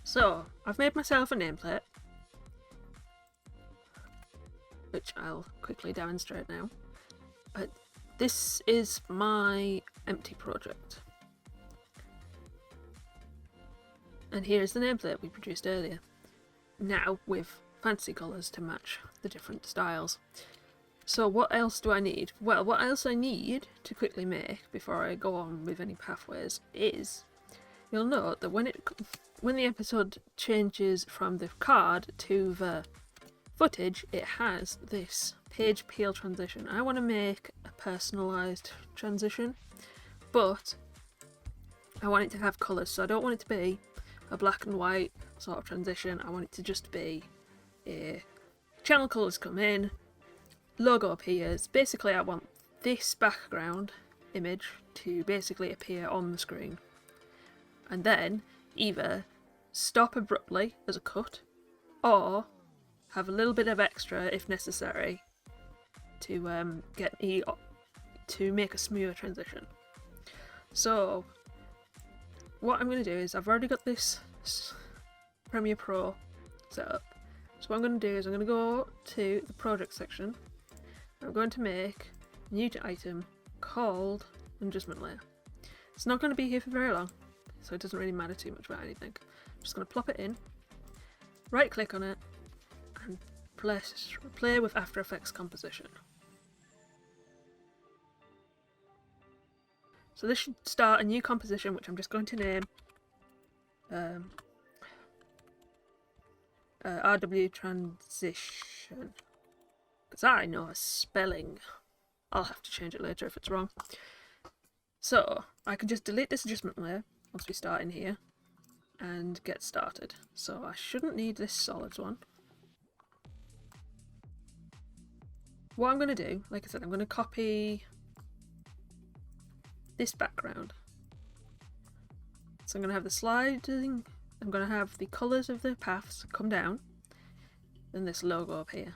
So, I've made myself a nameplate, which I'll quickly demonstrate now. This is my empty project. And here's the nameplate we produced earlier. Now with fancy colours to match the different styles. So what else do I need? Well, what else I need to quickly make before I go on with any pathways is, you'll note that when the episode changes from the card to the footage, it has this page peel transition. I want to make a personalised transition, but I want it to have colours, so I don't want it to be a black and white sort of transition. I want it to just be a channel colours come in, logo appears. Basically I want this background image to basically appear on the screen, and then either stop abruptly as a cut or have a little bit of extra if necessary to make a smoother transition. So what I'm going to do is, I've already got this Premiere Pro set up. So what I'm going to do is I'm going to go to the project section. I'm going to make a new item called adjustment layer. It's not going to be here for very long, so it doesn't really matter too much about anything. I'm just going to plop it in, right click on it, and play with After Effects composition. So this should start a new composition, which I'm just going to name RW transition, because I know a spelling. I'll have to change it later if it's wrong. So I can just delete this adjustment layer once we start in here and get started. So I shouldn't need this solids one. What I'm going to do, like I said, I'm going to copy this background. So I'm going to have the sliding, I'm going to have the colours of the paths come down, and this logo up here.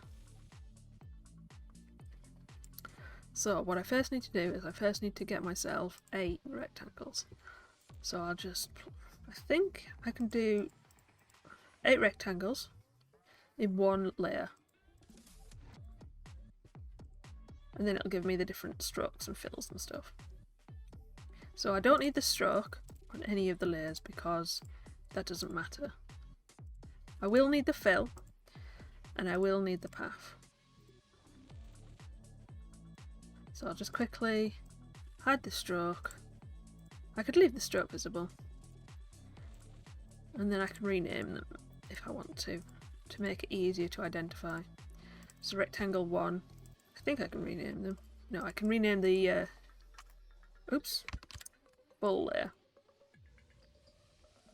So what I first need to do is I first need to get myself 8 rectangles. So I'll just, I think I can do 8 rectangles in one layer. And then it'll give me the different strokes and fills and stuff. So I don't need the stroke on any of the layers because that doesn't matter. I will need the fill, and I will need the path. So I'll just quickly hide the stroke. I could leave the stroke visible, and then I can rename them if I want to make it easier to identify. So rectangle 1, I think I can rename them. No, I can rename the bull layer.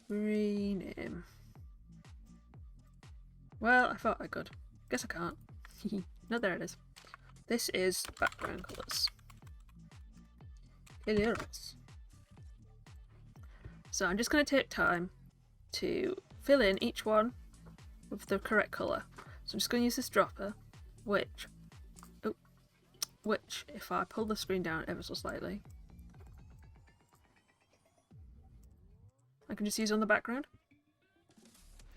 Rename. Well, I thought I could. Guess I can't. No, there it is. This is background colours. Hilarious. So I'm just going to take time to fill in each one with the correct colour. So I'm just going to use this dropper, which if I pull the screen down ever so slightly, I can just use on the background.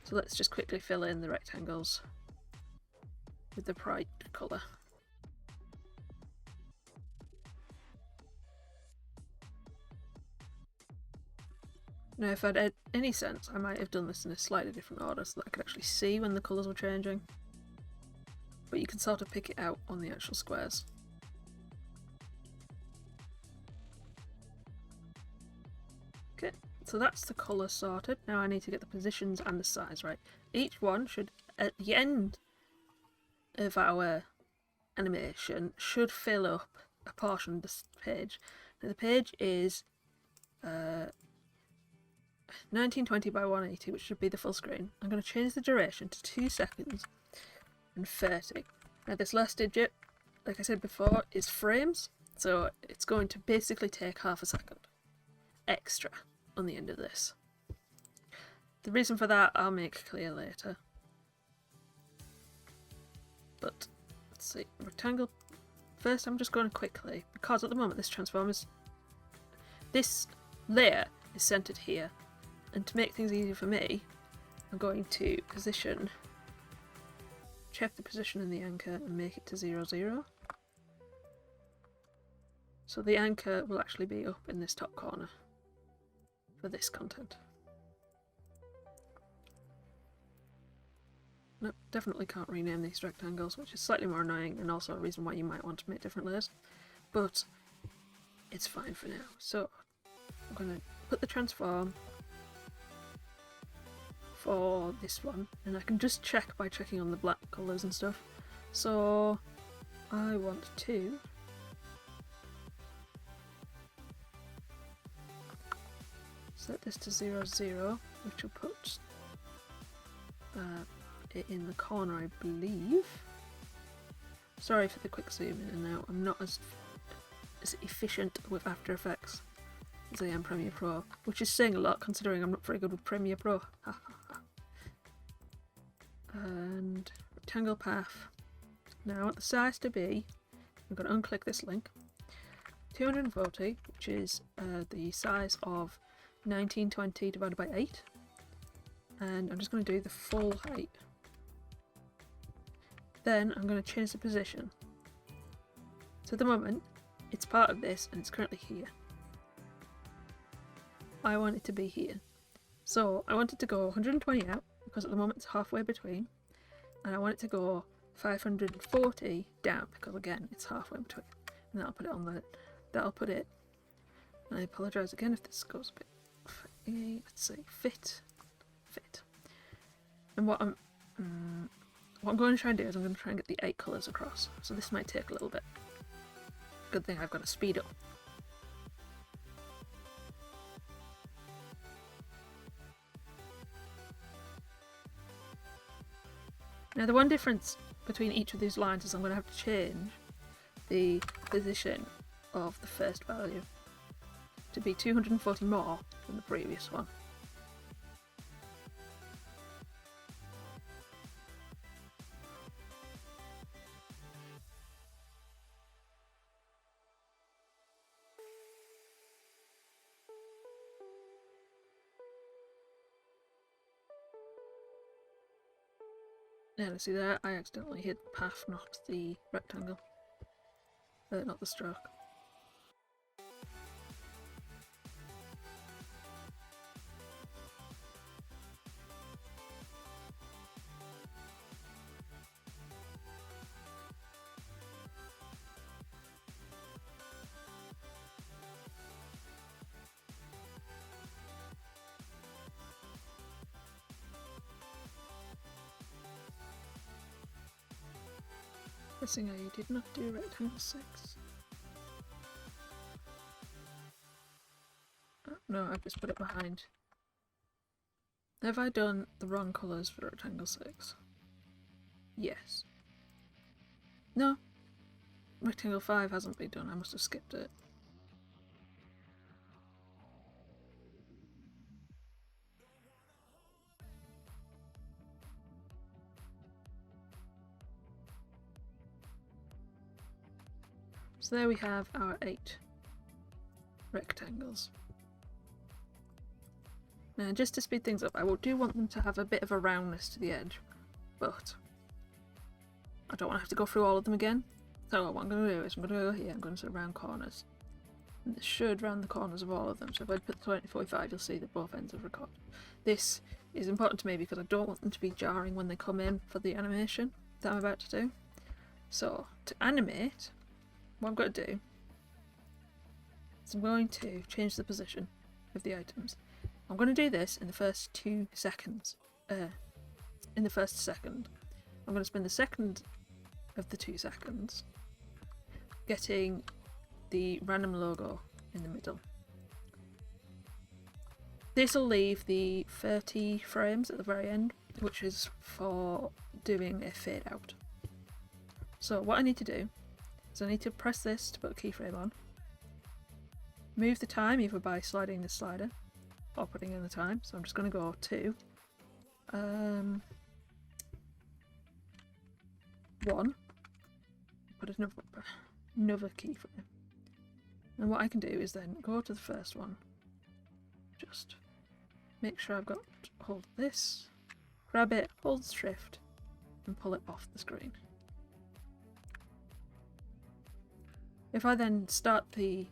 So let's just quickly fill in the rectangles with the bright colour. Now if I'd had any sense, I might have done this in a slightly different order so that I could actually see when the colours were changing. But you can sort of pick it out on the actual squares. Okay, so that's the colour sorted. Now I need to get the positions and the size right. Each one should, at the end of our animation, should fill up a portion of this page. Now the page is 1920 by 180, which should be the full screen. I'm going to change the duration to 2 seconds and 30. Now this last digit, like I said before, is frames, so it's going to basically take half a second extra on the end of this. The reason for that I'll make clear later. But let's see, rectangle. First I'm just going to quickly, because at the moment this layer is centered here, and to make things easier for me, I'm going to check the position in the anchor and make it to 0, 0. So the anchor will actually be up in this top corner for this content. Nope, definitely can't rename these rectangles, which is slightly more annoying and also a reason why you might want to make different layers. But it's fine for now. So I'm going to put the transform for this one, and I can just check by checking on the black colours and stuff. So I want to set this to 0, 0, which will put it in the corner, I believe. Sorry for the quick zoom in and out. I'm not as efficient with After Effects as I am Premiere Pro, which is saying a lot considering I'm not very good with Premiere Pro. And rectangle path. Now I want the size to be, I'm going to unclick this link, 240, which is the size of 1920 divided by 8. And I'm just going to do the full height. Then I'm going to change the position. So at the moment, it's part of this and it's currently here. I want it to be here. So I want it to go 120 out, because at the moment it's halfway between. And I want it to go 540 down, because again, it's halfway between. And that'll put it on the, that'll put it, and I apologise again if this goes a bit, let's see, fit. And what I'm going to try and do is I'm going to try and get the 8 colours across. So this might take a little bit. Good thing I've got to speed up. Now the one difference between each of these lines is I'm going to have to change the position of the first value to be 240 more than the previous one. Yeah, see there, I accidentally hit the path, not the rectangle. Not the stroke. Guessing I did not do rectangle 6. Oh, no, I've just put it behind. Have I done the wrong colours for rectangle 6? Yes. No. Rectangle 5 hasn't been done, I must have skipped it. So there we have our 8 rectangles. Now just to speed things up, I do want them to have a bit of a roundness to the edge, but I don't want to have to go through all of them again. So what I'm going to do is I'm going to go here, I'm going to round corners. And this should round the corners of all of them, so if I put 2045 you'll see that both ends are recorded. This is important to me because I don't want them to be jarring when they come in for the animation that I'm about to do. So to animate, what I'm going to do is I'm going to change the position of the items. I'm going to do this in the first 2 seconds. In the first second. I'm going to spend the second of the 2 seconds getting the random logo in the middle. This will leave the 30 frames at the very end, which is for doing a fade out. So what I need to do is I need to press this to put a keyframe on, move the time either by sliding the slider or putting in the time, so I'm just going to go to 1, put another keyframe, and what I can do is then go to the first one, just make sure I've got hold of this, grab it, hold shift, and pull it off the screen. If I then start the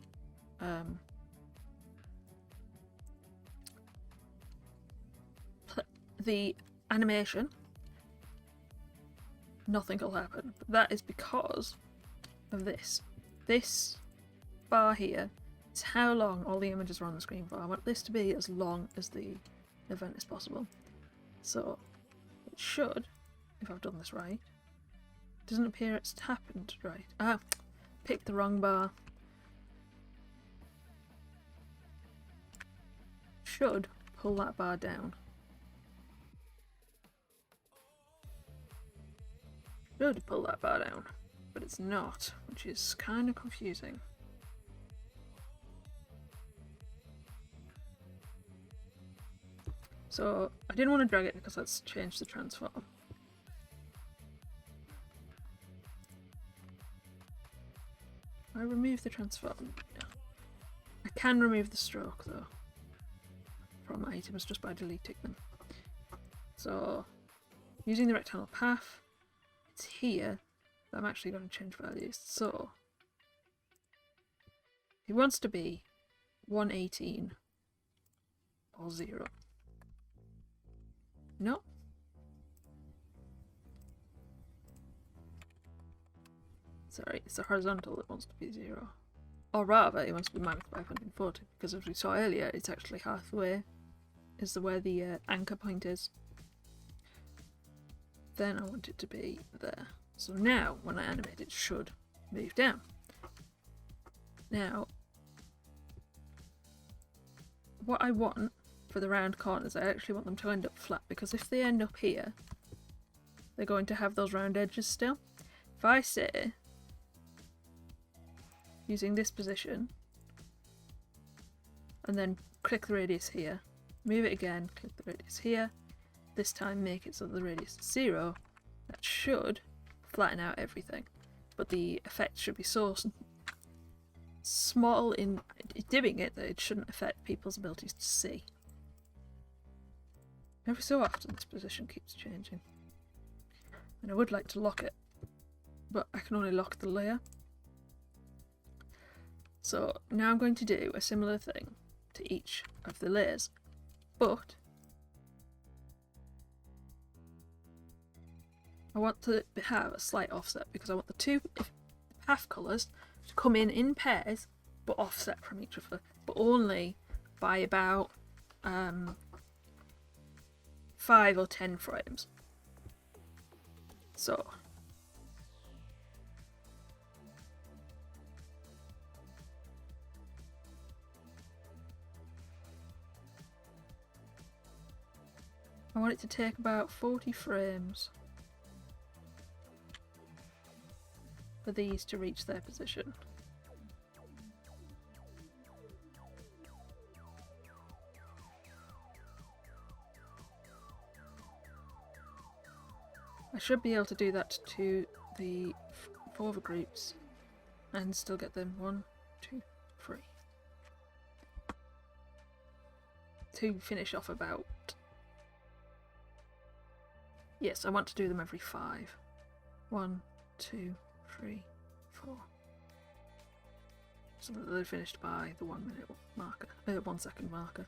animation, nothing will happen. But that is because of this. This bar here is how long all the images are on the screen for. I want this to be as long as the event is possible. So it should, if I've done this right, doesn't appear it's happened right. Ah, picked the wrong bar. Should pull that bar down. Should pull that bar down, but it's not, which is kind of confusing. So I didn't want to drag it because that's changed the transform. I remove the transform. No. I can remove the stroke though from items just by deleting them. So using the rectangle path, it's here that I'm actually going to change values. So it wants to be 118 or 0. No. Sorry, it's the horizontal that wants to be 0. Or rather, it wants to be minus 540, because as we saw earlier, it's actually halfway, is where the anchor point is. Then I want it to be there. So now, when I animate, it should move down. Now, what I want for the round corners, I actually want them to end up flat, because if they end up here, they're going to have those round edges still. If I say, using this position, and then click the radius here, move it again, click the radius here, this time make it so the radius is 0, that should flatten out everything. But the effect should be so small in dimming it that it shouldn't affect people's abilities to see. Every so often this position keeps changing. And I would like to lock it, but I can only lock the layer. So now I'm going to do a similar thing to each of the layers, but I want to have a slight offset because I want the two path colours to come in pairs but offset from each other, but only by about 5 or 10 frames. So I want it to take about 40 frames for these to reach their position. I should be able to do that to the 4 other groups and still get them 1, 2, 3 to finish off about. Yes, I want to do them every 5. 1, 2, 3, 4. So that they're finished by the 1 minute marker, 1 second marker.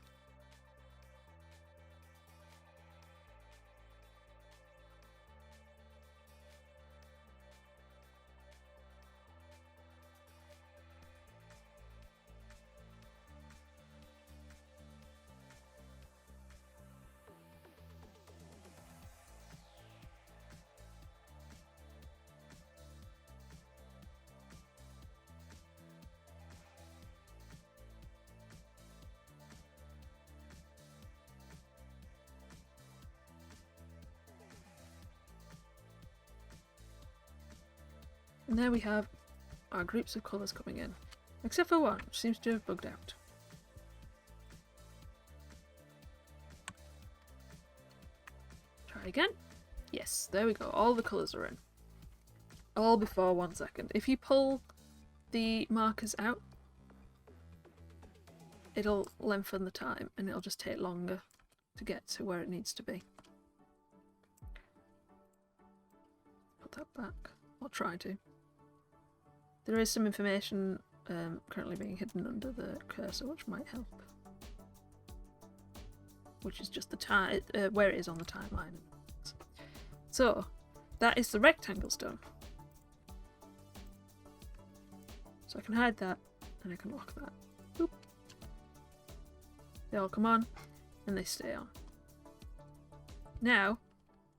And there we have our groups of colours coming in, except for one, which seems to have bugged out. Try again. Yes, there we go, all the colours are in. All before 1 second. If you pull the markers out, it'll lengthen the time and it'll just take longer to get to where it needs to be. put that back. I'll try to. There is some information currently being hidden under the cursor, which might help. Which is just the time, where it is on the timeline. So, that is the rectangle stone. So I can hide that, and I can lock that. Boop. They all come on, and they stay on. Now,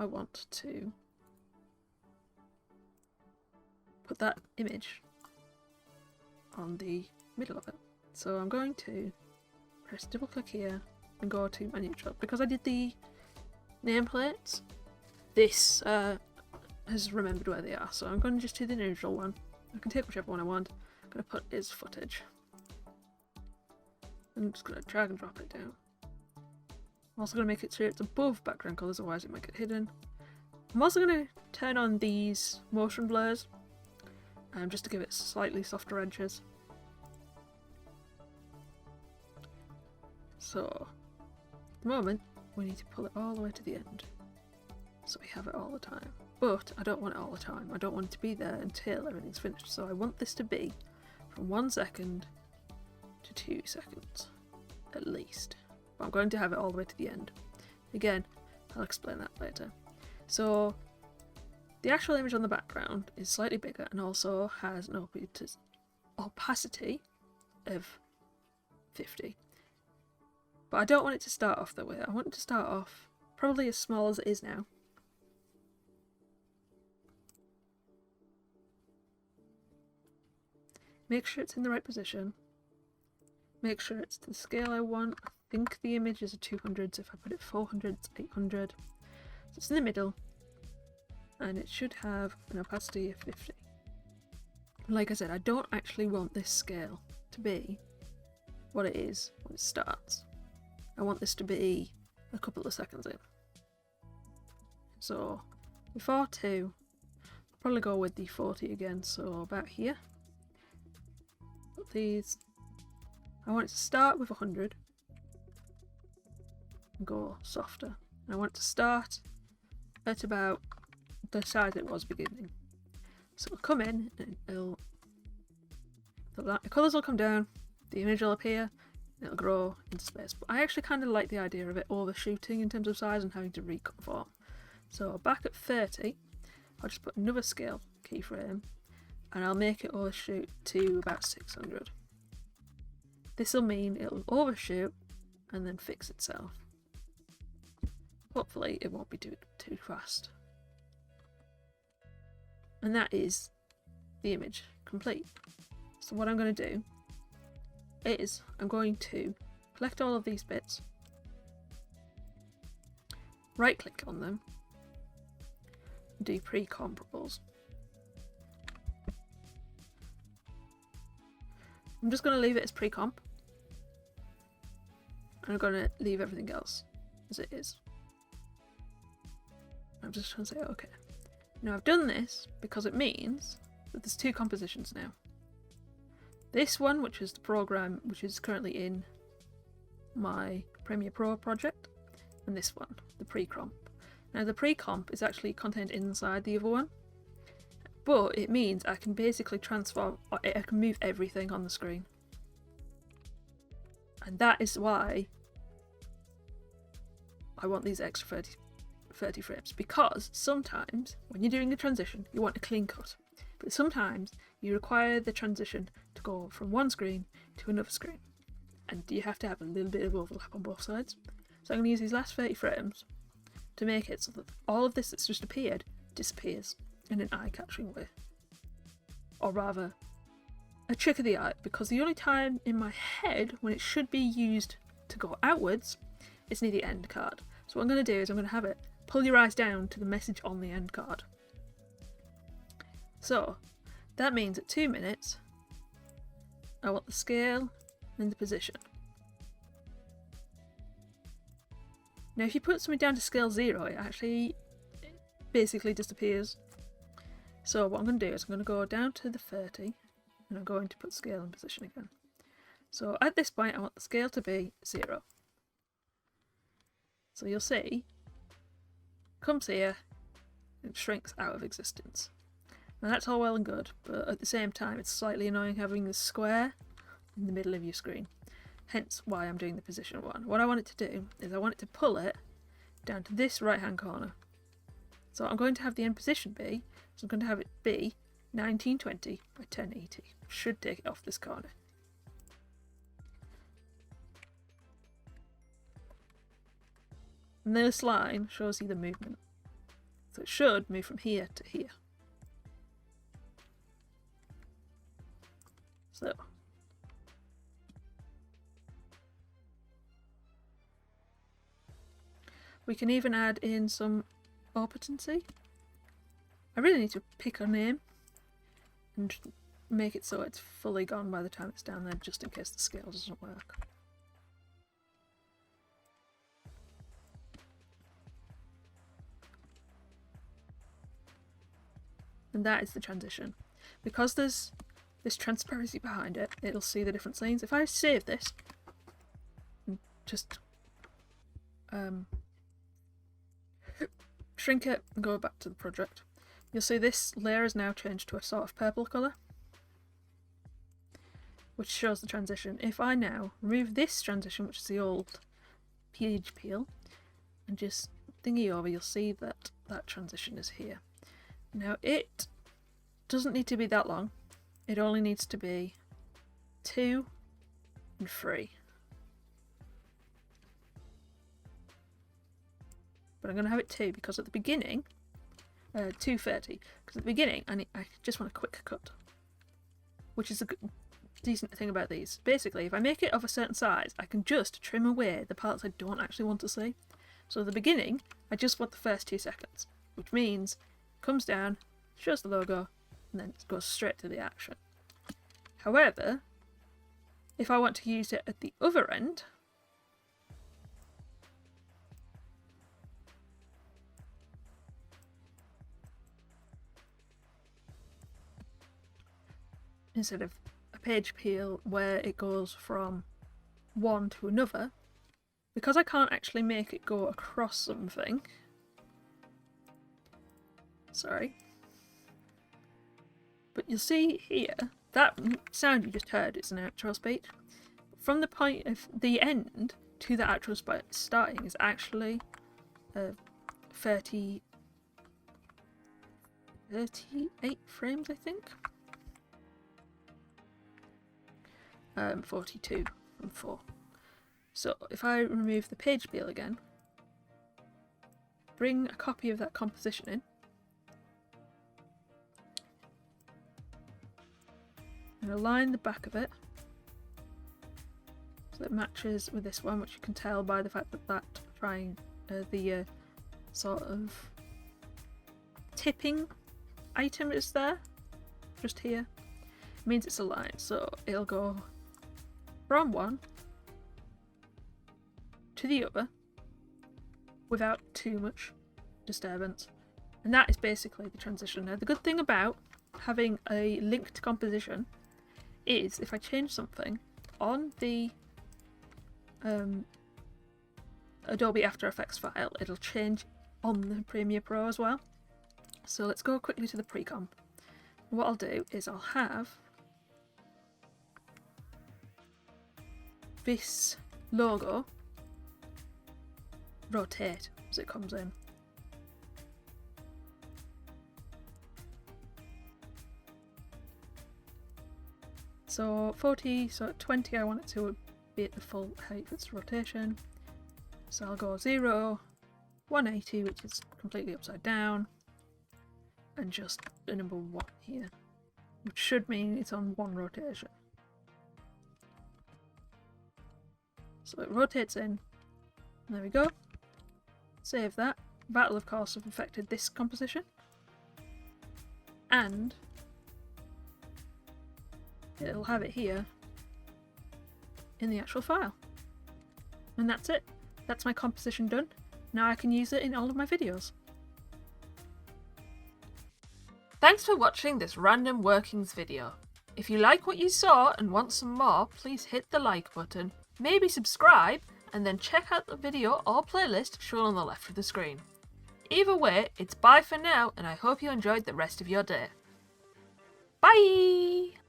I want to put that image on the middle of it. So I'm going to press double click here and go to my neutral. Because I did the nameplates, this has remembered where they are. So I'm going to just do the neutral one. I can take whichever one I want. I'm going to put is footage. I'm just going to drag and drop it down. I'm also going to make it sure it's above background colours, otherwise it might get hidden. I'm also going to turn on these motion blurs, just to give it slightly softer edges. So, at the moment, we need to pull it all the way to the end, so we have it all the time. But I don't want it all the time. I don't want it to be there until everything's finished. So I want this to be from 1 second to 2 seconds, at least. But I'm going to have it all the way to the end. Again, I'll explain that later. So the actual image on the background is slightly bigger and also has an opacity of 50. But I don't want it to start off that way. I want it to start off probably as small as it is now. Make sure it's in the right position. Make sure it's to the scale I want. I think the image is a 200, so if I put it 400, it's 800. So it's in the middle. And it should have an opacity of 50. Like I said, I don't actually want this scale to be what it is when it starts. I want this to be a couple of seconds in. So before 2, I'll probably go with the 40 again, so about here. Put these. I want it to start with 100 and go softer. And I want it to start at about the size it was beginning. So it'll come in and the colours will come down, the image will appear, and it'll grow into space. But I actually kind of like the idea of it overshooting in terms of size and having to reconform. So back at 30, I'll just put another scale keyframe and I'll make it overshoot to about 600. This will mean it'll overshoot and then fix itself. Hopefully it won't be too fast. And that is the image complete. So what I'm going to do is I'm going to collect all of these bits, right click on them, do pre-comparables. I'm just going to leave it as pre-comp, and I'm going to leave everything else as it is. I'm just going to say okay. Now I've done this because it means that there's 2 compositions now. This one, which is the program which is currently in my Premiere Pro project, and this one, the pre-comp. Now the pre-comp is actually contained inside the other one, but it means I can basically transform, I can move everything on the screen. And that is why I want these extra 30 frames, because sometimes when you're doing a transition you want a clean cut, but sometimes you require the transition to go from one screen to another screen, and you have to have a little bit of overlap on both sides. So I'm going to use these last 30 frames to make it so that all of this that's just appeared disappears in an eye-catching way, or rather a trick of the eye, because the only time in my head when it should be used to go outwards is near the end card. So what I'm going to do is I'm going to have it pull your eyes down to the message on the end card. So that means at 2 minutes I want the scale and the position. Now if you put something down to scale 0, it actually basically disappears. So what I'm going to do is I'm going to go down to the 30 and I'm going to put scale and position again. So at this point I want the scale to be 0. So you'll see, comes here, It shrinks out of existence. Now that's all well and good, but at the same time it's slightly annoying having the square in the middle of your screen. Hence why I'm doing the position one. What I want it to do is I want it to pull it down to this right hand corner. So I'm going to have the end position be, so I'm going to have it be 1920 by 1080. Should take it off this corner. And this line shows you the movement. So it should move from here to here. So we can even add in some opacity. I really need to pick a name and make it so it's fully gone by the time it's down there, just in case the scale doesn't work. And that is the transition. Because there's this transparency behind it, it'll see the different scenes. If I save this and just shrink it and go back to the project, you'll see this layer is now changed to a sort of purple colour, which shows the transition. If I now remove this transition, which is the old page peel, and just thingy over, you'll see that that transition is here. Now it doesn't need to be that long, it only needs to be 2 and 3. But I'm going to have it 2 because at the beginning, 2:30, because at the beginning I just want a quick cut, which is a decent thing about these. Basically, if I make it of a certain size, I can just trim away the parts I don't actually want to see. So at the beginning, I just want the first 2 seconds, which means it comes down, shows the logo, and then it goes straight to the action. However, if I want to use it at the other end, instead of a page peel where it goes from one to another, because I can't actually make it go across something, sorry, but you'll see here, that sound you just heard is an actual speech. From the point of the end to the actual starting is actually 38 frames, I think. 42 from 4. So if I remove the page peel again, bring a copy of that composition in, and align the back of it so it matches with this one, which you can tell by the fact that the sort of tipping item is there, just here. It means it's aligned, so it'll go from one to the other without too much disturbance. And that is basically the transition. Now, the good thing about having a linked composition is if I change something on the Adobe After Effects file, it'll change on the Premiere Pro as well. So let's go quickly to the pre-comp. What I'll do is I'll have this logo rotate as it comes in. So 40, so at 20 I want it to be at the full height of its rotation. So I'll go 0, 180, which is completely upside down, and just the number 1 here, which should mean it's on 1 rotation. So it rotates in. There we go. Save that. That'll of course have affected this composition. And it'll have it here in the actual file. And that's it. That's my composition done. Now I can use it in all of my videos. Thanks for watching this random workings video. If you like what you saw and want some more, please hit the like button, maybe subscribe, and then check out the video or playlist shown on the left of the screen. Either way, it's bye for now, and I hope you enjoyed the rest of your day. Bye!